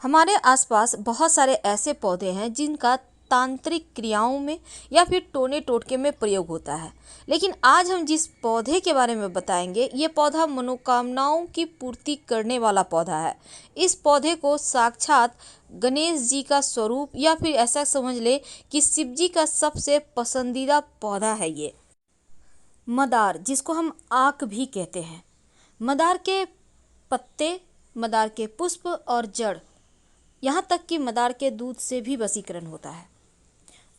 हमारे आसपास बहुत सारे ऐसे पौधे हैं जिनका तांत्रिक क्रियाओं में या फिर टोने टोटके में प्रयोग होता है। लेकिन आज हम जिस पौधे के बारे में बताएंगे, ये पौधा मनोकामनाओं की पूर्ति करने वाला पौधा है। इस पौधे को साक्षात गणेश जी का स्वरूप या फिर ऐसा समझ ले कि शिव जी का सबसे पसंदीदा पौधा है ये मदार, जिसको हम आक भी कहते हैं। मदार के पत्ते, मदार के पुष्प और जड़, यहाँ तक कि मदार के दूध से भी वशीकरण होता है।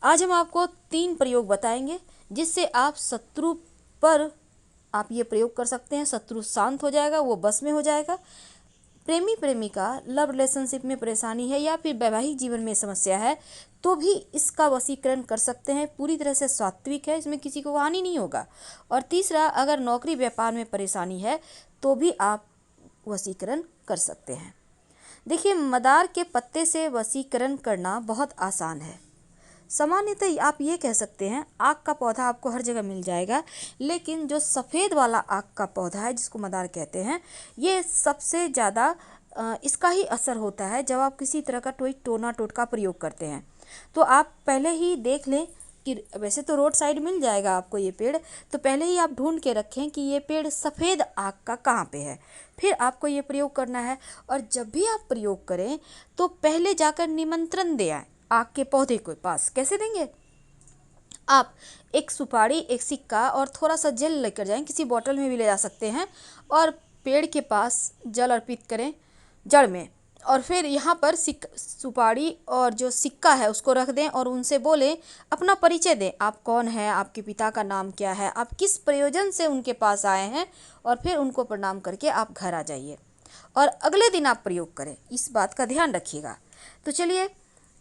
आज हम आपको 3 प्रयोग बताएंगे जिससे आप शत्रु पर आप ये प्रयोग कर सकते हैं। शत्रु शांत हो जाएगा, वो बस में हो जाएगा। प्रेमी प्रेमिका लव रिलेशनशिप में परेशानी है या फिर वैवाहिक जीवन में समस्या है तो भी इसका वशीकरण कर सकते हैं। पूरी तरह से सात्विक है, इसमें किसी को हानि नहीं होगा। और तीसरा, अगर नौकरी व्यापार में परेशानी है तो भी आप वशीकरण कर सकते हैं। देखिए, मदार के पत्ते से वशीकरण करना बहुत आसान है। सामान्यतः आप ये कह सकते हैं आक का पौधा आपको हर जगह मिल जाएगा, लेकिन जो सफ़ेद वाला आक का पौधा है जिसको मदार कहते हैं, ये सबसे ज़्यादा इसका ही असर होता है जब आप किसी तरह का कोई टोना टोटका प्रयोग करते हैं। तो आप पहले ही देख लें कि वैसे तो रोड साइड मिल जाएगा आपको ये पेड़, तो पहले ही आप ढूंढ के रखें कि ये पेड़ सफ़ेद आक का कहाँ पे है, फिर आपको ये प्रयोग करना है। और जब भी आप प्रयोग करें तो पहले जाकर निमंत्रण दे आए आक के पौधे के पास। कैसे देंगे? आप एक सुपारी, एक सिक्का और थोड़ा सा जल लेकर जाएं, किसी बोतल में भी ले जा सकते हैं, और पेड़ के पास जल अर्पित करें जड़ में, और फिर यहाँ पर सुपारी और जो सिक्का है उसको रख दें और उनसे बोलें, अपना परिचय दें, आप कौन हैं, आपके पिता का नाम क्या है, आप किस प्रयोजन से उनके पास आए हैं, और फिर उनको प्रणाम करके आप घर आ जाइए और अगले दिन आप प्रयोग करें। इस बात का ध्यान रखिएगा। तो चलिए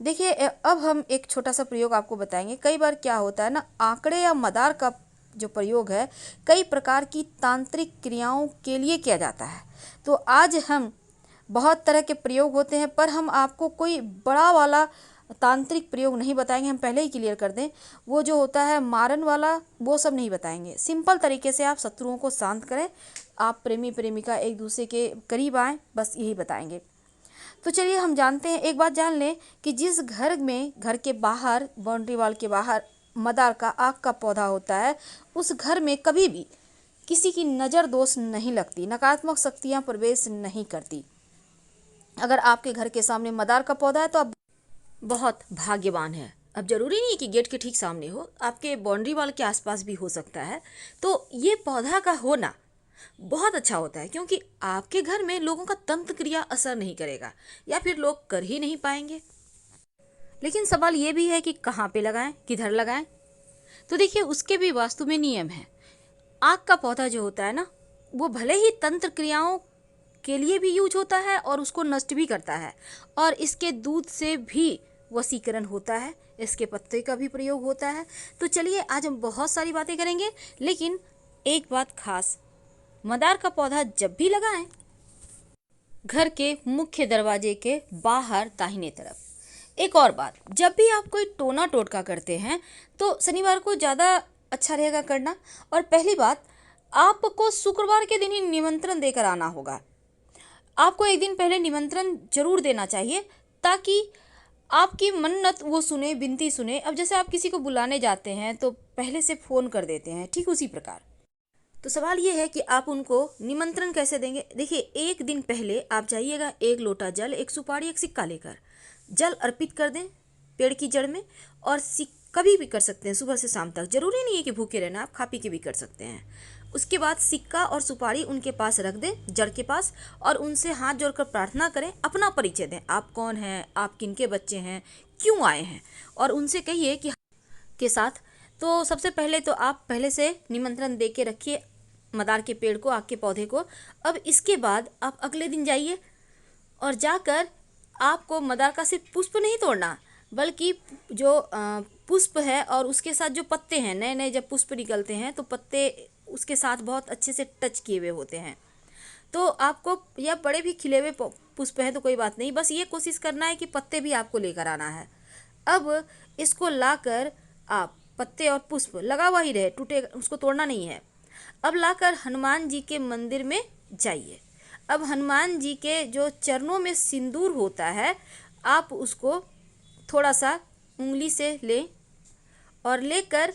देखिए, अब हम एक छोटा सा प्रयोग आपको बताएंगे। कई बार क्या होता है ना, आंकड़े या मदार का जो प्रयोग है कई प्रकार की तांत्रिक क्रियाओं के लिए किया जाता है। तो आज हम बहुत तरह के प्रयोग होते हैं, पर हम आपको कोई बड़ा वाला तांत्रिक प्रयोग नहीं बताएंगे। हम पहले ही क्लियर कर दें, वो जो होता है मारन वाला, वो सब नहीं बताएंगे। सिंपल तरीके से आप शत्रुओं को शांत करें, आप प्रेमी प्रेमिका एक दूसरे के करीब आएँ, बस यही बताएंगे। तो चलिए हम जानते हैं, एक बात जान लें कि जिस घर में घर के बाहर, बाउंड्री वॉल के बाहर मदार का आक का पौधा होता है, उस घर में कभी भी किसी की नज़र दोष नहीं लगती, नकारात्मक शक्तियाँ प्रवेश नहीं करती। अगर आपके घर के सामने मदार का पौधा है तो आप बहुत भाग्यवान हैं। अब जरूरी नहीं है कि गेट के ठीक सामने हो, आपके बाउंड्री वॉल के आसपास भी हो सकता है। तो ये पौधा का होना बहुत अच्छा होता है, क्योंकि आपके घर में लोगों का तंत्र क्रिया असर नहीं करेगा या फिर लोग कर ही नहीं पाएंगे। लेकिन सवाल ये भी है कि कहाँ पे लगाएं, किधर लगाएं। तो देखिए, उसके भी वास्तु में नियम है। आक का पौधा जो होता है ना, वो भले ही तंत्र क्रियाओं के लिए भी यूज होता है और उसको नष्ट भी करता है, और इसके दूध से भी वशीकरण होता है, इसके पत्ते का भी प्रयोग होता है। तो चलिए आज हम बहुत सारी बातें करेंगे, लेकिन एक बात खास, मदार का पौधा जब भी लगाएं, घर के मुख्य दरवाजे के बाहर दाहिने तरफ। एक और बात, जब भी आप कोई टोना टोटका करते हैं तो शनिवार को ज़्यादा अच्छा रहेगा करना। और पहली बात, आपको शुक्रवार के दिन ही निमंत्रण देकर आना होगा। आपको एक दिन पहले निमंत्रण जरूर देना चाहिए ताकि आपकी मन्नत वो सुने, विनती सुने। अब जैसे आप किसी को बुलाने जाते हैं तो पहले से फ़ोन कर देते हैं, ठीक उसी प्रकार। तो सवाल ये है कि आप उनको निमंत्रण कैसे देंगे। देखिए, एक दिन पहले आप जाइएगा, 1 लोटा जल, एक सुपारी, एक सिक्का लेकर जल अर्पित कर दें पेड़ की जड़ में। और कभी भी कर सकते हैं, सुबह से शाम तक, जरूरी नहीं है कि भूखे रहना, आप खा पी के भी कर सकते हैं। उसके बाद सिक्का और सुपारी उनके पास रख दें, जड़ के पास, और उनसे हाथ जोड़कर प्रार्थना करें, अपना परिचय दें, आप कौन हैं, आप किनके बच्चे हैं, क्यों आए हैं, और उनसे कहिए कि के साथ। तो सबसे पहले तो आप पहले से निमंत्रण दे के रखिए मदार के पेड़ को, आक के पौधे को। अब इसके बाद आप अगले दिन जाइए और जाकर आपको मदार का सिर्फ पुष्प नहीं तोड़ना, बल्कि जो पुष्प है और उसके साथ जो पत्ते हैं, नए नए जब पुष्प निकलते हैं तो पत्ते उसके साथ बहुत अच्छे से टच किए हुए होते हैं। तो आपको, या बड़े भी खिले हुए पुष्प हैं तो कोई बात नहीं, बस ये कोशिश करना है कि पत्ते भी आपको लेकर आना है। अब इसको लाकर आप, पत्ते और पुष्प लगा हुआ ही रहे, टूटे, उसको तोड़ना नहीं है। अब लाकर हनुमान जी के मंदिर में जाइए। अब हनुमान जी के जो चरणों में सिंदूर होता है, आप उसको थोड़ा सा उंगली से लें और लेकर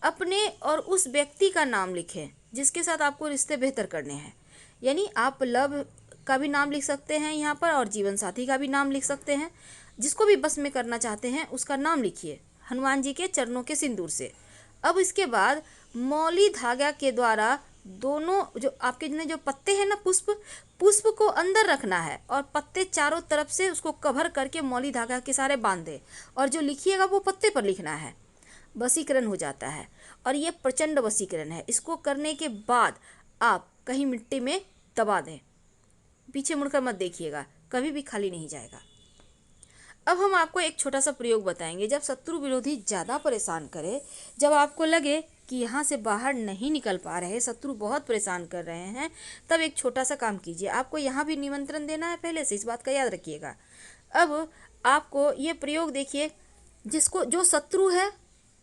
अपने और उस व्यक्ति का नाम लिखें जिसके साथ आपको रिश्ते बेहतर करने हैं। यानी आप लव का भी नाम लिख सकते हैं यहाँ पर और जीवन साथी का भी नाम लिख सकते हैं। जिसको भी बस में करना चाहते हैं उसका नाम लिखिए हनुमान जी के चरणों के सिंदूर से। अब इसके बाद मौली धागा के द्वारा दोनों जो आपके जो पत्ते हैं ना, पुष्प को अंदर रखना है और पत्ते चारों तरफ से उसको कवर करके मौली धागा के सारे बांध दें और जो लिखिएगा वो पत्ते पर लिखना है। वशीकरण हो जाता है और ये प्रचंड वशीकरण है। इसको करने के बाद आप कहीं मिट्टी में दबा दें, पीछे मुड़कर मत देखिएगा, कभी भी खाली नहीं जाएगा। अब हम आपको एक छोटा सा प्रयोग बताएंगे। जब शत्रु विरोधी ज़्यादा परेशान करे, जब आपको लगे कि यहाँ से बाहर नहीं निकल पा रहे, शत्रु बहुत परेशान कर रहे हैं, तब एक छोटा सा काम कीजिए। आपको यहाँ भी निमंत्रण देना है पहले से, इस बात का याद रखिएगा। अब आपको ये प्रयोग देखिए, जिसको जो शत्रु है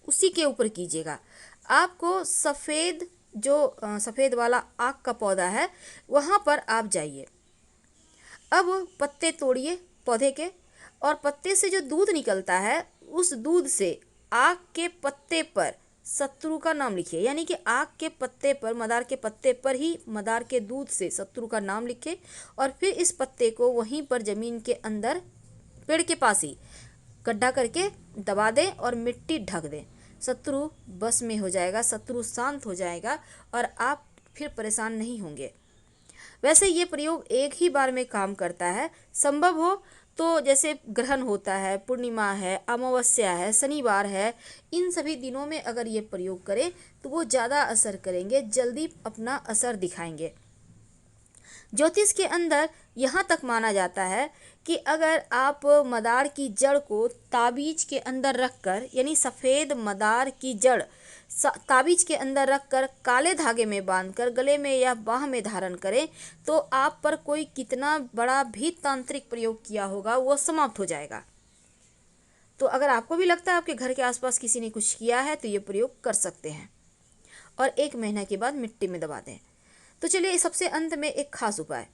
उसी के ऊपर कीजिएगा। आपको सफ़ेद वाला आक का पौधा है, वहाँ पर आप जाइए। अब पत्ते तोड़िए पौधे के और पत्ते से जो दूध निकलता है उस दूध से आक के पत्ते पर शत्रु का नाम लिखिए। यानी कि आक के पत्ते पर, मदार के पत्ते पर ही मदार के दूध से शत्रु का नाम लिखें और फिर इस पत्ते को वहीं पर ज़मीन के अंदर पेड़ के पास ही गड्ढा करके दबा दें और मिट्टी ढक दें। शत्रु बस में हो जाएगा, शत्रु शांत हो जाएगा और आप फिर परेशान नहीं होंगे। वैसे ये प्रयोग एक ही बार में काम करता है। संभव हो तो जैसे ग्रहण होता है, पूर्णिमा है, अमावस्या है, शनिवार है, इन सभी दिनों में अगर ये प्रयोग करें तो वो ज़्यादा असर करेंगे, जल्दी अपना असर दिखाएंगे। ज्योतिष के अंदर यहाँ तक माना जाता है कि अगर आप मदार की जड़ को ताबीज के अंदर रखकर, यानी सफ़ेद मदार की जड़ ताबीज के अंदर रखकर काले धागे में बांधकर गले में या बाह में धारण करें तो आप पर कोई कितना बड़ा भी तांत्रिक प्रयोग किया होगा वो समाप्त हो जाएगा। तो अगर आपको भी लगता है आपके घर के आसपास किसी ने कुछ किया है तो ये प्रयोग कर सकते हैं और 1 महीना के बाद मिट्टी में दबा दें। तो चलिए सबसे अंत में एक खास उपाय।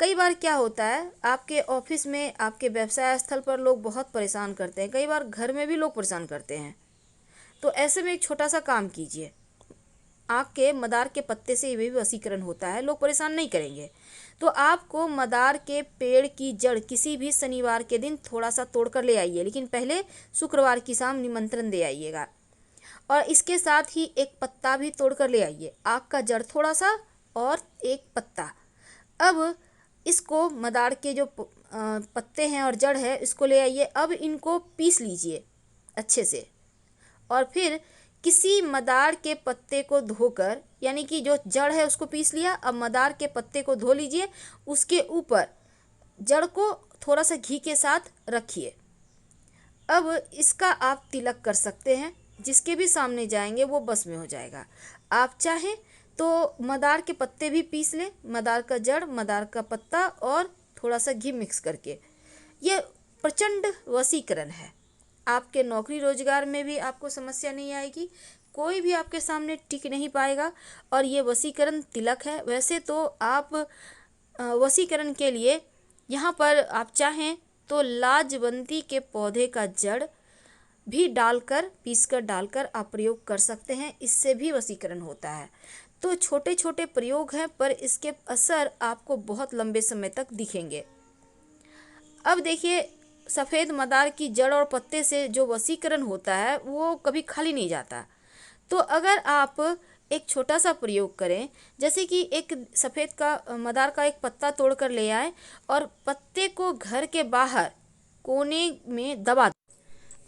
कई बार क्या होता है, आपके ऑफिस में, आपके व्यवसाय स्थल पर लोग बहुत परेशान करते हैं, कई बार घर में भी लोग परेशान करते हैं। तो ऐसे में एक छोटा सा काम कीजिए। आक के मदार के पत्ते से भी वशीकरण होता है, लोग परेशान नहीं करेंगे। तो आपको मदार के पेड़ की जड़ किसी भी शनिवार के दिन थोड़ा सा तोड़ कर ले आइए, लेकिन पहले शुक्रवार की शाम निमंत्रण दे आइएगा। और इसके साथ ही एक पत्ता भी तोड़ कर ले आइए, आक का जड़ थोड़ा सा और एक पत्ता। अब इसको मदार के जो पत्ते हैं और जड़ है इसको ले आइए। अब इनको पीस लीजिए अच्छे से और फिर किसी मदार के पत्ते को धोकर, यानी कि जो जड़ है उसको पीस लिया, अब मदार के पत्ते को धो लीजिए, उसके ऊपर जड़ को थोड़ा सा घी के साथ रखिए। अब इसका आप तिलक कर सकते हैं, जिसके भी सामने जाएंगे वो बस में हो जाएगा। आप चाहें तो मदार के पत्ते भी पीस लें, मदार का जड़, मदार का पत्ता और थोड़ा सा घी मिक्स करके। ये प्रचंड वशीकरण है। आपके नौकरी रोजगार में भी आपको समस्या नहीं आएगी, कोई भी आपके सामने टिक नहीं पाएगा और ये वशीकरण तिलक है। वैसे तो आप वशीकरण के लिए यहाँ पर आप चाहें तो लाजवंती के पौधे का जड़ भी डालकर, पीसकर डालकर आप प्रयोग कर सकते हैं, इससे भी वशीकरण होता है। तो छोटे छोटे प्रयोग हैं पर इसके असर आपको बहुत लंबे समय तक दिखेंगे। अब देखिए, सफ़ेद मदार की जड़ और पत्ते से जो वशीकरण होता है वो कभी खाली नहीं जाता। तो अगर आप एक छोटा सा प्रयोग करें, जैसे कि एक सफ़ेद का मदार का एक पत्ता तोड़ कर ले आए और पत्ते को घर के बाहर कोने में दबा,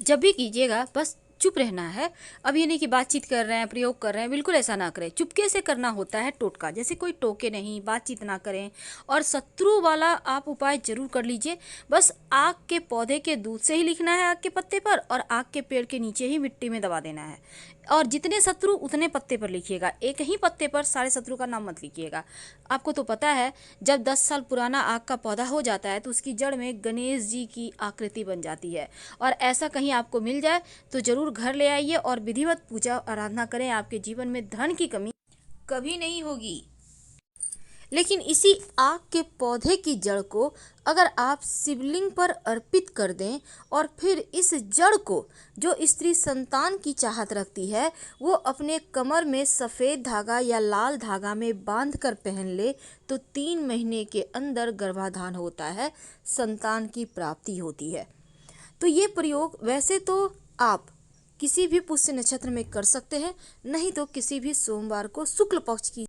जब भी कीजिएगा बस चुप रहना है। अब ये नहीं कि बातचीत कर रहे हैं, प्रयोग कर रहे हैं, बिल्कुल ऐसा ना करें। चुपके से करना होता है टोटका, जैसे कोई टोके नहीं, बातचीत ना करें। और शत्रु वाला आप उपाय जरूर कर लीजिए। बस आक के पौधे के दूध से ही लिखना है आक के पत्ते पर और आक के पेड़ के नीचे ही मिट्टी में दबा देना है। और जितने शत्रु उतने पत्ते पर लिखिएगा, एक ही पत्ते पर सारे शत्रु का नाम मत लिखिएगा। आपको तो पता है जब 10 साल पुराना आक का पौधा हो जाता है तो उसकी जड़ में गणेश जी की आकृति बन जाती है। और ऐसा कहीं आपको मिल जाए तो जरूर घर ले आइए और विधिवत पूजा आराधना करें। आपके जीवन में धन की कमी कभी नहीं होगी। लेकिन इसी आक के पौधे की जड़ को अगर आप शिवलिंग पर अर्पित कर दें और फिर इस जड़ को जो स्त्री संतान की चाहत रखती है वो अपने कमर में सफ़ेद धागा या लाल धागा में बांध कर पहन ले तो 3 महीने के अंदर गर्भाधान होता है, संतान की प्राप्ति होती है। तो ये प्रयोग वैसे तो आप किसी भी पुष्य नक्षत्र में कर सकते हैं, नहीं तो किसी भी सोमवार को शुक्ल पक्ष की